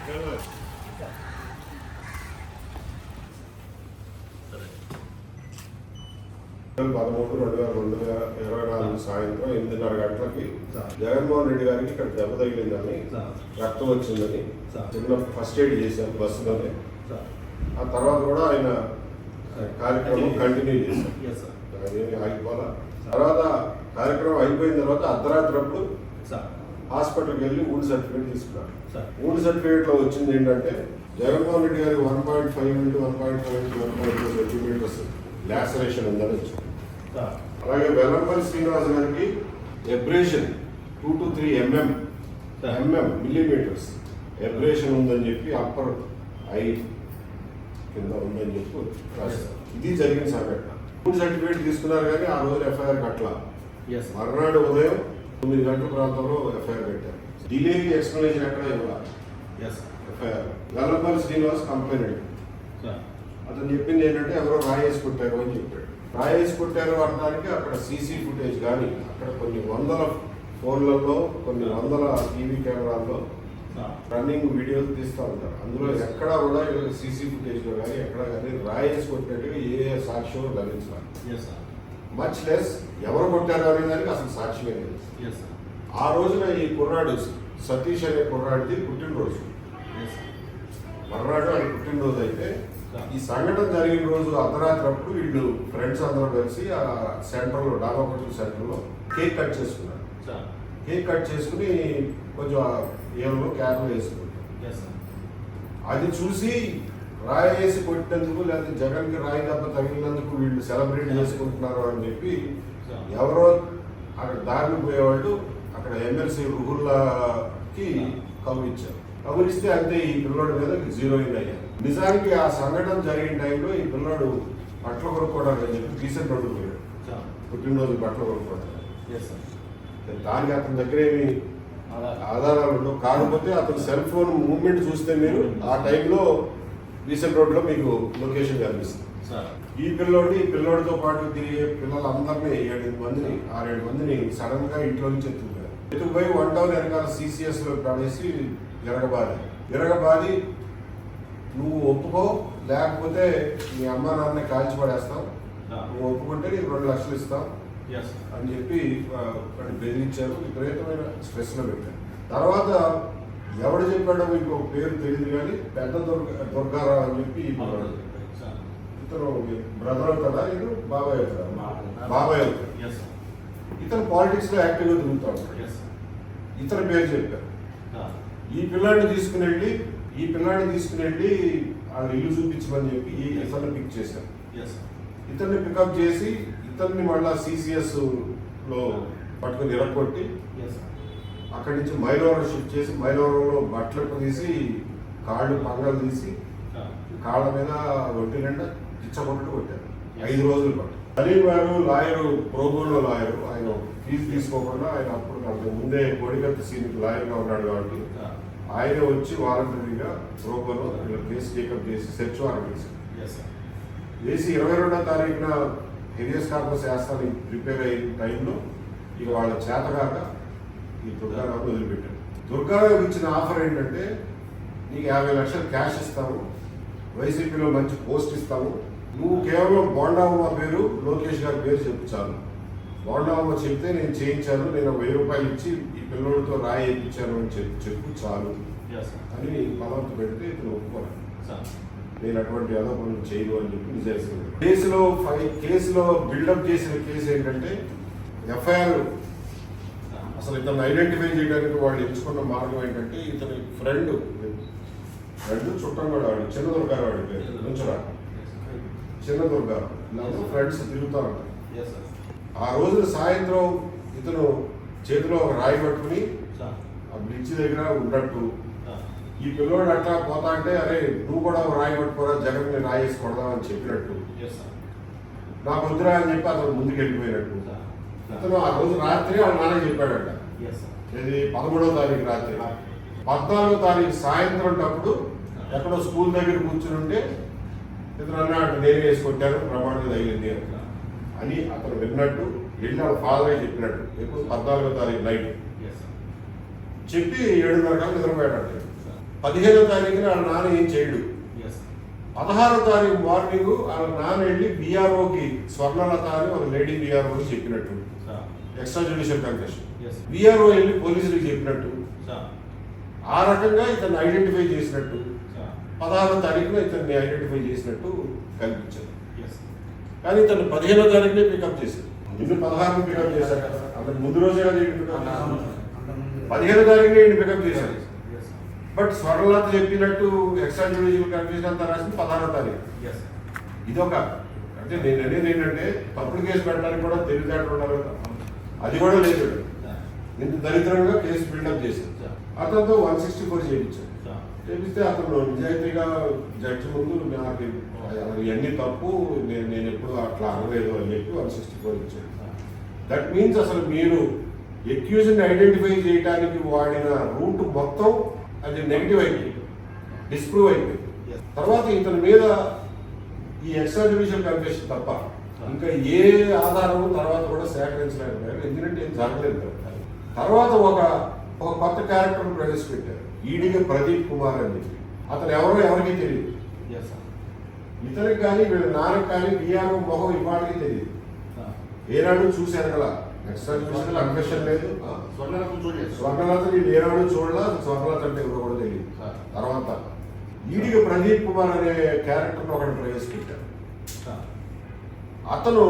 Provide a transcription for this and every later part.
13/2/2024 సాయంత్రం 8:30 గంటలకి జగన్మోహన్ రెడ్డి గారికి ఇక్కడ దెబ్బ తగిలిందని, రక్తం వచ్చిందని చిన్న ఫస్ట్ ఎయిడ్ చేశాను బస్సులోనే. ఆ తర్వాత కూడా ఆయన కార్యక్రమం కంటిన్యూ చేశాం, ఆగిపోలా. తర్వాత కార్యక్రమం అయిపోయిన తర్వాత అర్ధరాత్రప్పుడు హాస్పిటల్కి వెళ్ళి ఊడి సర్టిఫికేట్ తీసుకున్నాను. ఊడి సర్టిఫికేట్లో వచ్చింది ఏంటంటే జగన్మోహన్ రెడ్డి గారి 1.5 into 1.5 into 1.2 సెంటీమీటర్స్ లాసరేషన్ ఉందని వచ్చింది. అలాగే వెల్లంపల్లి శ్రీనివాస్ గారికి ఎబ్రేషన్ 2 to 3 millimeters ఎబ్రేషన్ ఉందని చెప్పి అప్పర్ ఐ కింద ఉందని చెప్పి రాశారు. ఇది జరిగిన సంఘటన. ఫుడ్ సర్టిఫికేట్ తీసుకున్నారు కానీ ఆ రోజు ఎఫ్ఐఆర్ కట్టలా. మర్నాడు ఉదయం 9 గంటల ప్రాంతంలో ఎఫ్ఐఆర్ పెట్టారు. డిలేకి ఎక్స్ప్లెనేషన్ ఎక్కడ ఇవ్వాలి. FIR Vellampalli Srinivas complaint. అతను చెప్పింది ఏంటంటే ఎవరో రాయేసి కొట్టారు అని చెప్పాడు. రాయేసి కొట్టారు అనడానికి అక్కడ సీసీ ఫుటేజ్ కానీ అక్కడ కొన్ని వందల ఫోన్లలో కొన్ని వందల టీవీ కెమెరాల్లో రన్నింగ్ వీడియోలు తీస్తూ ఉంటారు. అందులో ఎక్కడా కూడా సీసీ ఫుటేజ్లో కానీ ఎక్కడా కానీ రాయేసి కొట్టినట్టుగా ఏ సాక్ష్యం లభించాలి. మచ్ లెస్ ఎవరు కొట్టారు అనే దానికి అసలు సాక్ష్యమే లేదు. ఆ రోజున ఈ కుర్రాడు సతీష్ అనే కుర్రాడిది పుట్టినరోజు. మర్నాడు ఆయన పుట్టినరోజు అయితే ఈ సంఘటన జరిగిన రోజు అర్ధరాత్రప్పుడు వీళ్ళు ఫ్రెండ్స్ అందరూ కలిసి ఆ సెంటర్లో డాబాపట్ల సెంటర్లో కేక్ కట్ చేసుకున్నారు. కేక్ కట్ చేసుకుని కొంచెం ఏమో క్యాబ్లో వేసుకుంటారు. అది చూసి రాయి వేసి కొట్టినందుకు లేకపోతే జగన్కి రాయి దెబ్బ తగిలినందుకు వీళ్ళు సెలబ్రేట్ చేసుకుంటున్నారు అని చెప్పి ఎవరో అక్కడ దారిని పోయేవాళ్ళు అక్కడ ఎమ్మెల్సీ రుహుల్లాకి కబురిచ్చారు. కబురిస్తే అంతే ఈ పిల్లోడి మీద జీరోయిన్ అయ్యారు. నిజానికి ఆ సంఘటన జరిగిన టైంలో ఈ పిల్లోడు బట్టలు కొనుక్కోవడానికి అని చెప్పి రీసెంట్ రోడ్డు పోయాడు. పుట్టినరోజు బట్టలు కొనుక్కోవడానికి. దానికి అతని దగ్గర ఏమి ఆధారాలు ఉండవు. కాకపోతే అతని సెల్ ఫోన్ మూవ్మెంట్ చూస్తే మీరు ఆ టైంలో రీసెంట్ రోడ్లో మీకు లొకేషన్ కనిపిస్తుంది. ఈ పిల్లోడితో పాటు తిరిగే పిల్లలందరినీ 6-7 మందిని సడన్ గా ఇంట్లో నుంచి ఎత్తుకుపోయి 1 టౌన్ వెనకాల CCS లో పడేసి విరగబాది నువ్వు ఒప్పుకో లేకపోతే మీ అమ్మా నాన్నని కాల్చి పడేస్తాం, నువ్వు ఒప్పుకుంటే నీకు 2 లక్షలు ఇస్తాం అని చెప్పి బెదిరించారు. విపరీతమైన స్ట్రెస్ లో పెట్టారు. తర్వాత ఎవడు చెప్పాడో మీకు పేరు తెలియదు కానీ పెద్ద దుర్గారావు అని చెప్పి ఇతను బ్రదర్ అవుతాడా, ఇది బాబాయ్ అవుతాడు. ఇతను పాలిటిక్స్ లో యాక్టివ్గా తిరుగుతాడు. ఇతని పేరు చెప్పారు. ఈ పిల్లాడిని తీసుకుని వెళ్ళి వాళ్ళ ఇల్లు చూపించమని చెప్పి ఇతన్ని పిక్ చేశారు. ఇతన్ని పికప్ చేసి ఇతన్ని మళ్ళా CCS లో పట్టుకుని ఇరగొట్టి అక్కడి నుంచి మైలవరం షిఫ్ట్ చేసి మైలవరంలో బట్టలు తీసి కాళ్ళు పంగలు తీసి కాళ్ళ మీద ఒంటి నిండా ఇచ్చకొట్టు కొట్టారు. 5 రోజులు పట్టు. సలీం గారు లాయరు, ప్రోబోలో లాయరు. ఆయన ఫీజు తీసుకోకుండా ఆయన అప్పుడు ముందే కోడికత్తి సీనికి లాయర్గా ఉన్నాడు కాబట్టి ఆయన వచ్చి వాలంటరీగా ప్రోబోలో కేసు టేకప్ చేసి సెర్చ్ వారెంట్ వేసి 22వ తారీఖున హెవియస్ కార్పస్ వేస్తాను ప్రిపేర్ అయిన టైంలో ఇక వాళ్ళ చేతగాక ఈ దుర్గారావు వదిలిపెట్టారు. దుర్గారావు ఇచ్చిన ఆఫర్ ఏంటంటే నీకు 50 లక్షలు క్యాష్ ఇస్తాము, వైసీపీలో మంచి పోస్ట్ ఇస్తాము, నువ్వు కేవలం బోండామ్మ పేరు లోకేష్ గారి పేరు చెప్పు చాలు. బోండామ్మ చెప్తే నేను చేయించాను, నేను 1000 రూపాయలు ఇచ్చి ఈ పిల్లోడితో రాయి వేయించాను అని చెప్పు చాలు అని బలవంత పెడితే ఇతను ఒప్పుకోవాలి. నేను అటువంటి ఏదో పనులు చేయను అని చెప్పి నిజాయితీ. కేసులో బిల్డప్ చేసిన కేసు ఏంటంటే ఎఫ్ఐఆర్ అసలు ఇతను ఐడెంటిఫై చేయడానికి వాళ్ళు ఎంచుకున్న మార్గం ఏంటంటే ఇతని ఫ్రెండ్ చుట్టం కూడా వాడు చిన్నదుర్గారు వాడి పేరు నుంచరా చిన్నదుర్గారు ఇలాంటి ఫ్రెండ్స్ తిరుగుతూ ఉంటారు. ఆ రోజు సాయంత్రం ఇతను చేతిలో ఒక రాయి పట్టుకుని ఆ బ్రిడ్జి దగ్గర ఉన్నట్టు ఈ పిల్లోడు అట్లా పోతా అంటే అరే నువ్వు కూడా ఒక రాయి పట్టుకోరా జగన్ని రాయి వేసి కొడదామని చెప్పినట్టు నాకు వద్దురా అని చెప్పి అతను ముందుకు వెళ్ళిపోయినట్టు అతను ఆ రోజు రాత్రి వాళ్ళ నాన్న చెప్పాడట. ఇది 13వ తారీఖు రాత్రి. 14వ తారీఖు సాయంత్రం అప్పుడు ఎక్కడో స్కూల్ దగ్గర కూర్చుని ఉంటే ఇతను అన్నాడు నేనే వేసి కొట్టాను ప్రమాణంగా తగిలింది అని అతను విన్నట్టు వెళ్ళి వాళ్ళ ఫాదరే చెప్పినట్టు. ఎప్పుడు 14వ తారీఖు నైట్ చెప్పి 7:30 నిద్రపోయాడు. 15వ తారీఖున వాళ్ళ నాన్న ఏం చేయడు. 16వ తారీఖు మార్నింగ్ వాళ్ళ నాన్న వెళ్ళి బీఆర్ఓకి స్వర్ణలత అని ఒక లేడీ బీఆర్ఓకి చెప్పినట్టు ఎక్స్ట్రా జ్యుడిషియల్ కన్ఫెషన్. బీఆర్ఓ వెళ్ళి పోలీసులకు చెప్పినట్టు ఆ రకంగా ఇతన్ని ఐడెంటిఫై చేసినట్టు 16వ తారీఖున ఇతన్ని ఐడెంటిఫై చేసినట్టు కనిపించారు. కానీ ఇతను 15వ తారీఖునే పికప్ చేశారు. ఇల్లు 16ని పికప్ చేశారు కదా, అతను ముందు రోజే కదా 15వ తారీఖునే పికప్ చేశారు. బట్ స్వర్ణలత చెప్పినట్టు ఎక్స్ట్రా జ్యుడిషియల్ కన్ఫెషన్ అంతా రాసింది 16వ తారీఖు. ఇదొక అంటే నేను అనేది ఏంటంటే తప్పుడు కేసు పెట్టడానికి కూడా తెలివితేటలు ఉండాలి కదా, అది కూడా లేదు. ఇంత దరిద్రంగా కేసు బిల్డప్ చేశారు. అతనితో 164 చేయించారు. చేపిస్తే అతను నిజాయితీగా జడ్జి ముందు నాకు ఇవన్నీ తప్పు, నేను ఎప్పుడు అట్లా అనలేదు అని చెప్పి 164 ఇచ్చాడు. దట్ మీన్స్ అసలు మీరు ఎక్యూజ్ని ఐడెంటిఫై చేయడానికి వాడిన రూట్ మొత్తం అది నెగిటివ్ అయిపోయింది, డిస్ప్రూవ్ అయిపోయింది. తర్వాత ఇతని మీద ఈ ఎక్స్ట్రా జ్యుడిషియల్ కన్ఫెషన్ తప్ప ఇంకా ఏ ఆధారం తర్వాత కూడా సేకరించలేకపోయారు. ఎందుకంటే ఏం జరగలేదు. తర్వాత ఒక కొత్త క్యారెక్టర్ ప్రవేశపెట్టారు, ఈడిగా ప్రదీప్ కుమార్ అని చెప్పి. అతను ఎవరికి తెలియదు. ఇతనికి కానీ వీళ్ళ నాన్నకి కానీ బీఆర్ఓ మొహం ఇవాళకి తెలియదు. ఏనాడు చూశారు కదా, ఎక్స్ట్రా జ్యుడిషియల్ కన్ఫెషన్ లేదు. స్వర్ణలత వీళ్ళు ఏనాడు చూడలా, స్వర్ణలత అంటే ఎవరు కూడా తెలియదు. తర్వాత ఈడిగా ప్రదీప్ కుమార్ అనే క్యారెక్టర్ను ఒకటి ప్రవేశపెట్టారు. అతను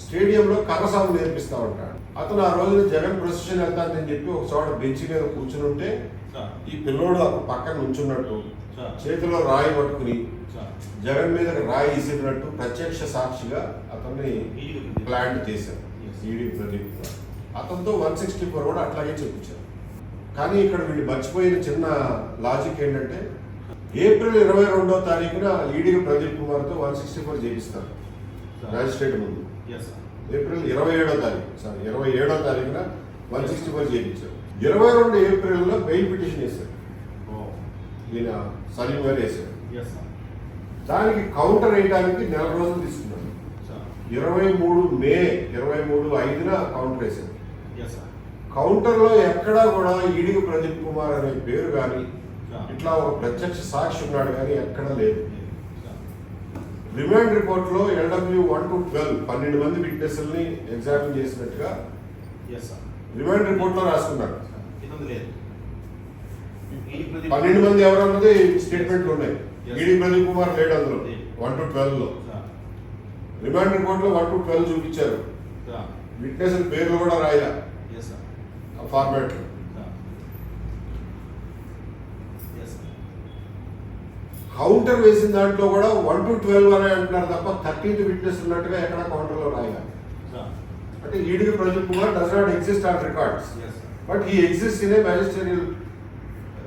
స్టేడియంలో కర్రసాము నేర్పిస్తా ఉంటాడు. అతను ఆ రోజున జగన్ ప్రొసెషన్ వెళ్తానని చెప్పి ఒక చోట బెంచ్ మీద కూర్చుని ఉంటే ఈ పిల్లోడు అతను పక్కన నుంచున్నట్టు చేతిలో రాయి పట్టుకుని జగన్ మీద రాయి ఇసిరినట్టు ప్రత్యక్ష సాక్షిగా అతన్ని ప్లాంట్ చేశారు ఈడీ ప్రదీప్. అతనితో 164 కూడా అట్లాగే చెప్పించారు. కానీ ఇక్కడ వీళ్ళు మర్చిపోయిన చిన్న లాజిక్ ఏంటంటే ఏప్రిల్ 22వ తారీఖున ఈడీ ప్రదీప్ కుమార్తో 164 చేపిస్తారు మ్యాజిస్ట్రేట్ ముందు. ఏప్రిల్ 27వ తారీఖున 164 చేయించారు. 22 ఏప్రిల్లో బెయిల్ పిటిషన్ వేశారు. ఈయన సలీం గారు వేశారు. దానికి కౌంటర్ వేయడానికి 4 రోజులు తీసుకున్నారు. 23 మే 23/5న కౌంటర్ వేశారు. కౌంటర్లో ఎక్కడా కూడా ఈడిగ ప్రదీప్ కుమార్ అనే పేరు కానీ ఇట్లా ఒక ప్రత్యక్ష సాక్షి ఉన్నాడు కానీ ఎక్కడా లేదు. రిమాండ్ రిపోర్ట్లో LW 1 to 12 12 మంది విట్నెస్ని ఎగ్జామిన్ చేసినట్టుగా రిమాండ్ రిపోర్ట్లో రాసుకున్నారు. 12 మంది ఎవరన్నది స్టేట్మెంట్లు ఉన్నాయి. ఈడీ ప్రదీప్ కుమార్ లేడు అందులో 1 to 12లో. రిమాండ్ రిపోర్ట్లో 1 to 12 చూపించారు. విట్నెస్ పేర్లు కూడా రాయలా ఫార్మాట్. కౌంటర్ వేసిన దాంట్లో కూడా 1 to 12 అనే అంటున్నారు తప్ప 13th విట్నెస్ ఉన్నట్టుగా ఎక్కడ కౌంటర్లో రాయాలి. అంటే ED Pradeep Kumar does not exist on records, but he exist in a magisterial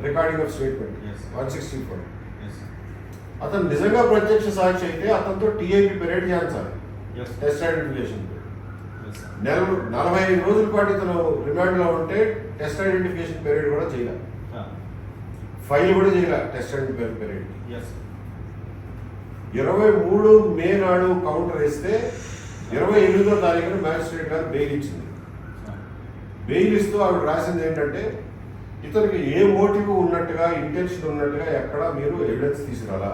recording of statement 164. అతను నిజంగా ప్రత్యక్ష సాక్షి అయితే అతనితో TIP పీరియడ్ చేయించాలి, టెస్ట్ ఐడెంటిఫికేషన్. 45 రోజుల పాటు ఇతను రిమాండ్లో ఉంటే టెస్ట్ ఐడెంటిఫికేషన్ పీరియడ్ కూడా చేయాలి, ఫైల్ కూడా చేయాలి టెస్ట్ ఐడెంటిఫికేషన్ పీరియడ్. 23 మే నాడు కౌంటర్ వేస్తే 28వ తారీఖున మ్యాజిస్ట్రేట్ గారు బెయిల్ ఇచ్చింది. బెయిల్ ఇస్తూ ఆవిడ రాసింది ఏంటంటే ఇతనికి ఏ మోటివ్ ఉన్నట్టుగా ఇంటెన్షన్ ఉన్నట్టుగా ఎక్కడ మీరు ఎవిడెన్స్ తీసుకురాలా,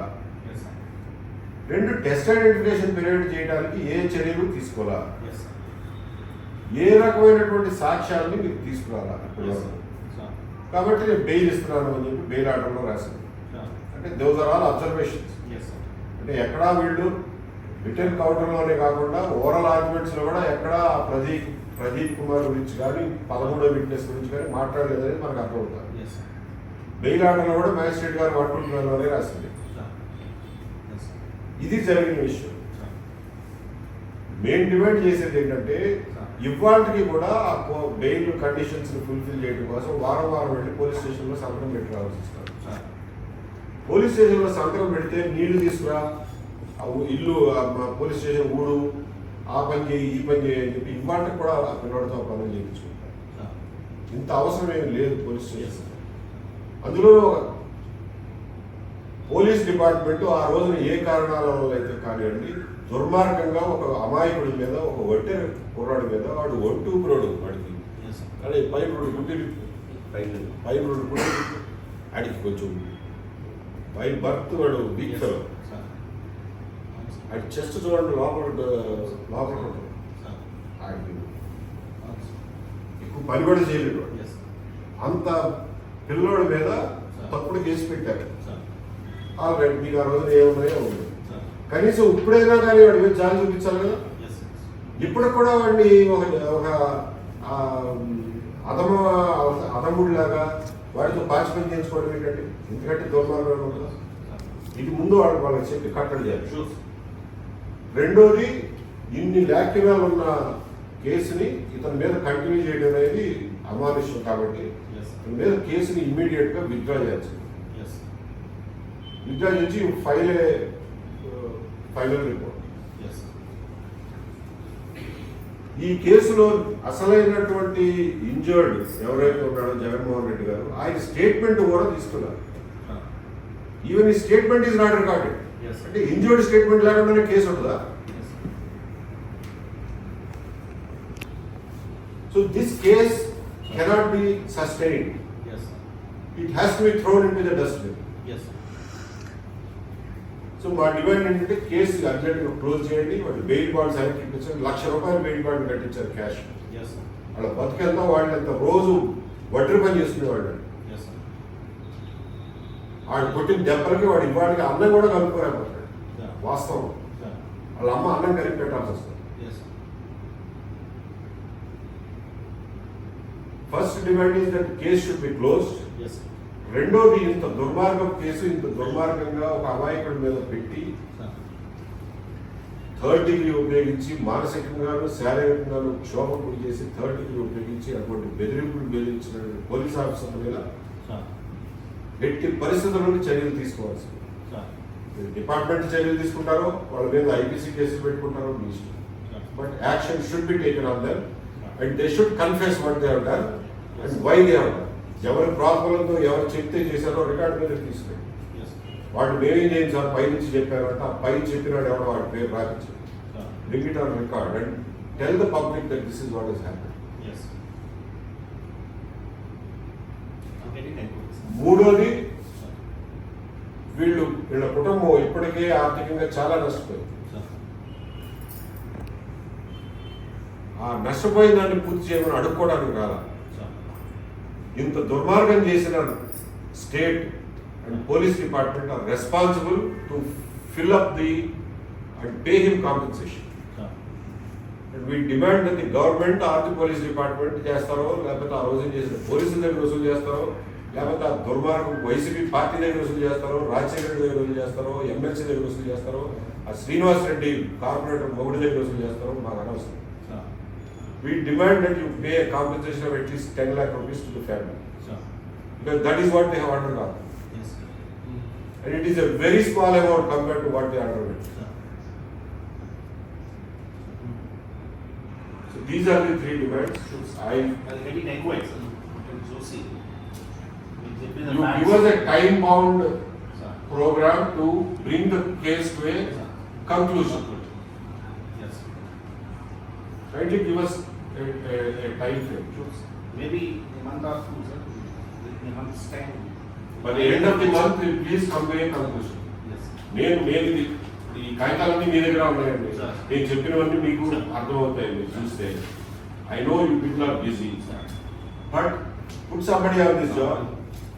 2 టెస్ట్ ఐడెంటిఫికేషన్ పీరియడ్ చేయడానికి ఏ చర్యలు తీసుకోవాలా, ఏ రకమైనటువంటి సాక్ష్యాలని మీరు తీసుకురాలా కాబట్టి నేను బెయిల్ ఇస్తున్నాను అని చెప్పి బెయిల్ ఆర్డర్లో రాసింది. అంటే దోస్ ఆర్ ఆల్ అబ్జర్వేషన్స్. అంటే ఎక్కడా వీళ్ళు రిటర్న్ కౌంటర్లోనే కాకుండా ఓరల్ ఆర్గ్యుమెంట్స్లో కూడా ఎక్కడా ప్రదీప్ కుమార్ గురించి కానీ 13వ విట్నెస్ గురించి కానీ మాట్లాడలేదని మనకు అర్థమవుతుంది. బెయిల్ ఆర్డర్లో కూడా మ్యాజిస్ట్రేట్ గారు 1 to 12లోనే రాసింది. ఇది జరిగిన విషయం. మేము డిమాండ్ చేసేది ఏంటంటే ఇవాళకి కూడా ఆ బెయిల్ కండిషన్స్ ఫుల్ఫిల్ చేయడం కోసం వారం వెళ్ళి పోలీస్ స్టేషన్లో సంతకం పెట్టి రావాల్సి వస్తారు. పోలీస్ స్టేషన్లో సంతకం పెడితే నీళ్లు తీసుకురా, ఇల్లు పోలీస్ స్టేషన్ ఊడు, ఆ పని చేయి ఈ పని చేయి అని చెప్పి ఇవాళకి కూడా ఆ పిల్లడితో పనులు చేయించుకుంటారు. ఇంత అవసరం ఏమి లేదు పోలీస్ స్టేషన్. అందులో పోలీస్ డిపార్ట్మెంట్ ఆ రోజున ఏ కారణాల వల్ల అయితే కానివ్వండి దుర్మార్గంగా ఒక అమాయకుడి మీద, ఒక ఒంటె కుర్రాడి మీద, వాడు ఒంటూ కుర్రాడు వాడికి కానీ పైన 2 గుడ్డి ఆడికి కొంచెం బై బర్త్ వాడు వీక్ ఫెలో. అది చెస్ట్ చూడండి లోపల ఉంటుంది. ఎక్కువ పని కూడా చేయలేడు. అంత పిల్లోడి మీద తప్పుడు కేసు పెట్టారు. ఆల్రెడీ మీకు ఆ రోజున ఏమున్నాయో ఉంది. కనీసం ఇప్పుడైనా కానీ వాడి మీద జాలి చూపించాలి కదా. ఇప్పుడు కూడా వాడిని ఒక అదముడిలాగా వాడితో పార్టిసిపేట్ చేసుకోవడం ఏంటంటే ఎందుకంటే దుర్మార్గం ఉంటుంది. ఇది ముందు వాళ్ళకి చెప్పి కట్టడి చేయాలి. రెండోది, ఇన్ని లాక్టివాలు ఉన్న కేసుని ఇతని మీద కంటిన్యూ చేయడం అనేది అమానుష్యం. కాబట్టి ఇతని మీద కేసుని ఇమ్మీడియట్ గా విత్డ్రా చేయాల్సింది. విత్డ్రా చేసి ఫైనల్ రిపోర్ట్. ఈ కేసులో అసలైనటువంటి ఇంజర్డ్ ఎవరైతే ఉన్నాడో జగన్మోహన్ రెడ్డి గారు, ఆయన స్టేట్మెంట్ కూడా తీసుకున్నారు. ఈవెన్ ఈ స్టేట్మెంట్ ఈజ్ నాట్ రికార్డెడ్. అంటే ఇంజర్డ్ స్టేట్మెంట్ లేకుండానే కేసు ఉంటుందా? So this case cannot be sustained. It has to be throne in to the dustbin. So మా డిమాండ్ ఏంటంటే కేసు అర్జెంట్గా క్లోజ్ చేయండి. వాళ్ళు బెయిల్ బాండ్స్ ఆయన ఇప్పించారు. ₹1,00,000 బెయిల్ బాండ్ కట్టించారు క్యాష్. వాళ్ళ బతికెళ్తా వాళ్ళంతా రోజు వడ్డీ పని చేసుకునేవాళ్ళు. వాడు కొట్టిన దెబ్బలకి వాడు ఇవాడికి అన్నం కూడా కలుపుకోలేకపోతాడు. వాస్తవం. వాళ్ళ అమ్మ అన్నం కలిపి పెట్టాల్సి వస్తుంది. First demand is that case should be closed. రెండోది, ఇంత దుర్మార్గం కేసు ఇంత దుర్మార్గంగా ఒక అమాయకుడి మీద పెట్టి థర్డ్ డిగ్రీ ఉపయోగించి మానసికంగాను శారీరకంగాను క్షోభం గురి చేసి థర్డ్ డిగ్రీ ఉపయోగించి అటువంటి బెదిరింపులు బెదిరించిన పోలీస్ ఆఫీసర్ల మీద ఎట్టి పరిస్థితుల్లో చర్యలు తీసుకోవాల్సింది. డిపార్ట్మెంట్ చర్యలు తీసుకుంటారో వాళ్ళ మీద ఐపీసీ కేసులు పెట్టుకుంటారో మీ ఇష్టం. But action should be taken on them and they should confess what they have done and why they have done. ఎవరి ప్రాబ్లంతో ఎవరు చెప్తే చేశారో రికార్డు మీద తీసుకెళ్ళి వాడు మేమేం చేయండి సార్ పై నుంచి చెప్పారంటే ఆ పై చెప్పినాడు ఎవడో వాడి పేరు రాపించి bring it on record and tell the public that this is what is happen. మూడోది, వీళ్ళ కుటుంబం ఇప్పటికే ఆర్థికంగా చాలా నష్టపోయింది. ఆ నష్టపోయిన దాన్ని పూర్తి చేయమని అడుక్కోవడానికి రాలా. ఇంత దుర్మార్గం చేసిన state and police department are responsible to fill up the and pay him compensation. And we demand that the government are the police department చేస్తారో, లేకపోతే ఆ రోజు చేసిన పోలీసుల దగ్గర వసూలు చేస్తారో, లేకపోతే ఆ దుర్మార్గం వైసీపీ పార్టీ దగ్గర వసూలు చేస్తారో, రాజశేఖర దగ్గర వసూలు చేస్తారో, ఎమ్మెల్సీ దగ్గర వసూలు చేస్తారో, ఆ శ్రీనివాస్ రెడ్డి కార్పొరేటర్ మొగుడి దగ్గర వసూలు చేస్తారో మాకు అనవసరం. We demand that you pay a compensation of at least 10 lakh rupees to the family. Because that is what they have undergone. And it is a very small amount compared to what they underwent. So these are the three demands. I'll get it likewise. You give us a time-bound program to bring the case to a conclusion. Kindly give us a time frame. Maybe a month or two, sir. In a month's time. By the end of the month, please come to a conclusion. నేను ఈ కాగితాలన్నీ మీ దగ్గర ఉన్నాయండి. నేను చెప్పినవన్నీ మీకు అర్థమవుతాయి మీరు చూస్తే. I know you people are busy, but put somebody on this job.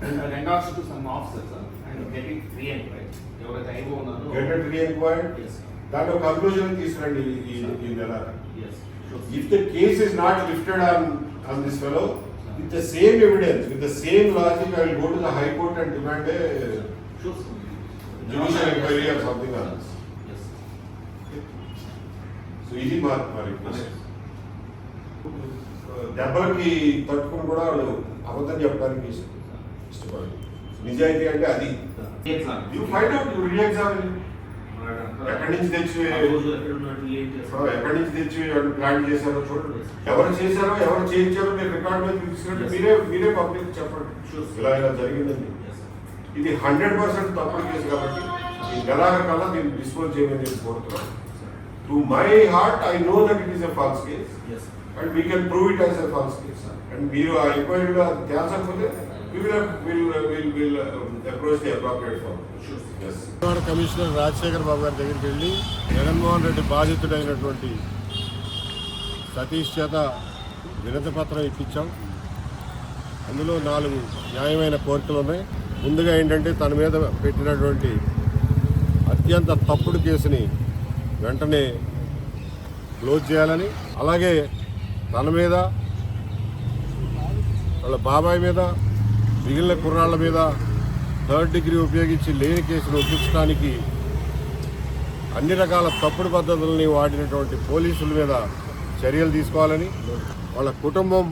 And endorse to some officers, sir, and get it re-inquired. ఎవరైతే ఐఓ ఉన్నారో Get it re-inquired. Yes. దాంట్లో కన్క్లూజన్ తీసుకురండి ఈ నెల. Yes. If the case is not lifted on this fellow, with the same evidence, with the same logic, I will go to the High Court and demand a judicial inquiry or something on this. Yes. So, ఇది మా request. దెబ్బలకి తట్టుకుని కూడా వాళ్ళు అబద్ధం చెప్పడానికి ఇష్టపడదు. నిజాయితీ అంటే అది. You find out, you re-examine. ఎక్కడి నుంచి తెచ్చి ప్లాన్ చేశారో చూడండి. ఎవరు చేశారో ఎవరు చేయించారో మీరు రికార్డ్ మీద తీసుకురండి. మీరే పబ్లిక్ చెప్పండి ఇలా జరిగిందండి. ఇది 100% తప్పుడు కేసు కాబట్టి ఈ నెలాఖరు కల్లా దీన్ని డిస్పోజ్ చేయమని నేను కోరుతున్నాను. To my heart I know that it is a false case, and we can prove it as a false case. And మీరు ఆ ఎంక్వైరీలో అది తేల్చకపోతే will approach the appropriate forum. Commissioner Rajasekhar Babu గారి దగ్గరికి వెళ్ళి జగన్మోహన్ రెడ్డి బాధితుడైనటువంటి సతీష్ చేత వినతి పత్రం ఇప్పించాం. అందులో 4 న్యాయమైన కోరికలు ఉన్నాయి. ముందుగా ఏంటంటే తన మీద పెట్టినటువంటి అత్యంత తప్పుడు కేసుని వెంటనే క్లోజ్ చేయాలని, అలాగే తన మీద, వాళ్ళ బాబాయ్ మీద, మిగిలిన కుర్రాళ్ళ మీద 3rd డిగ్రీ ఉపయోగించి లేని కేసును ఒప్పించడానికి అన్ని రకాల తప్పుడు పద్ధతులని వాడినటువంటి పోలీసుల మీద చర్యలు తీసుకోవాలని, వాళ్ళ కుటుంబం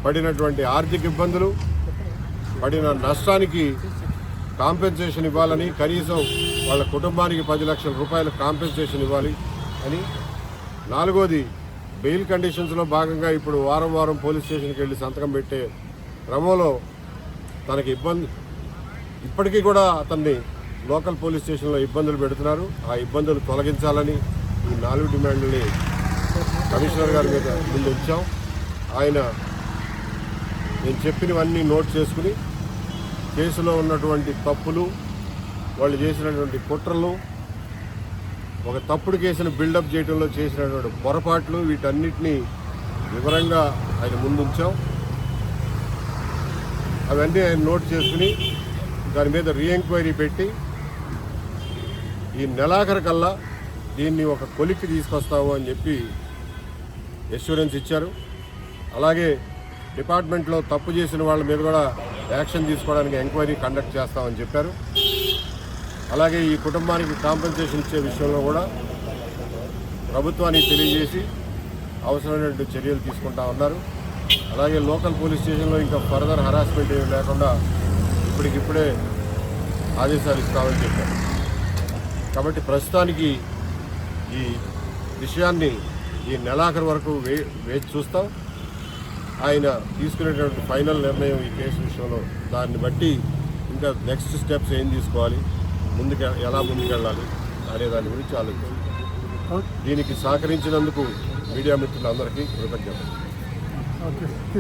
పడినటువంటి ఆర్థిక ఇబ్బందులు, పడిన నష్టానికి కాంపెన్సేషన్ ఇవ్వాలని, కనీసం వాళ్ళ కుటుంబానికి 10 లక్షల రూపాయల కాంపెన్సేషన్ ఇవ్వాలి అని. 4వది బెయిల్ కండిషన్స్లో భాగంగా ఇప్పుడు వారం వారం పోలీస్ స్టేషన్కి వెళ్ళి సంతకం పెట్టే క్రమంలో తనకి ఇప్పటికీ కూడా అతన్ని లోకల్ పోలీస్ స్టేషన్లో ఇబ్బందులు పెడుతున్నారు. ఆ ఇబ్బందులు తొలగించాలని ఈ 4 డిమాండ్లని కమిషనర్ గారి మీద ముందు ఉంచాం. ఆయన నేను చెప్పినవన్నీ నోట్ చేసుకుని కేసులో ఉన్నటువంటి తప్పులు, వాళ్ళు చేసినటువంటి కుట్రలు, ఒక తప్పుడు కేసును బిల్డప్ చేయడంలో చేసినటువంటి పొరపాట్లు, వీటన్నిటినీ వివరంగా ఆయన ముందుంచాం. అవన్నీ ఆయన నోట్ చేసుకుని దాని మీద రీఎంక్వైరీ పెట్టి ఈ నెలాఖరు కల్లా దీన్ని ఒక కొలిక్కి తీసుకొస్తాము అని చెప్పి ఎష్యూరెన్స్ ఇచ్చారు. అలాగే డిపార్ట్మెంట్లో తప్పు చేసిన వాళ్ళ మీద కూడా యాక్షన్ తీసుకోవడానికి ఎంక్వైరీ కండక్ట్ చేస్తామని చెప్పారు. అలాగే ఈ కుటుంబానికి కాంపెన్సేషన్ ఇచ్చే విషయంలో కూడా ప్రభుత్వానికి తెలియజేసి అవసరమైనటువంటి చర్యలు తీసుకుంటా ఉన్నారు. అలాగే లోకల్ పోలీస్ స్టేషన్లో ఇంకా ఫర్దర్ హరాస్మెంట్ ఏమి లేకుండా ఇప్పటికిప్పుడే ఆదేశాలు ఇస్తామని చెప్పారు. కాబట్టి ప్రస్తుతానికి ఈ విషయాన్ని ఈ నెలాఖరు వరకు వేచి చూస్తాం. ఆయన తీసుకునేటువంటి ఫైనల్ నిర్ణయం ఈ కేసు విషయంలో, దాన్ని బట్టి ఇంకా నెక్స్ట్ స్టెప్స్ ఏం తీసుకోవాలి, ఎలా ముందుకెళ్ళాలి అనే దాని గురించి ఆలోచించాలి. దీనికి సహకరించినందుకు మీడియా మిత్రులందరికీ కృతజ్ఞతలు.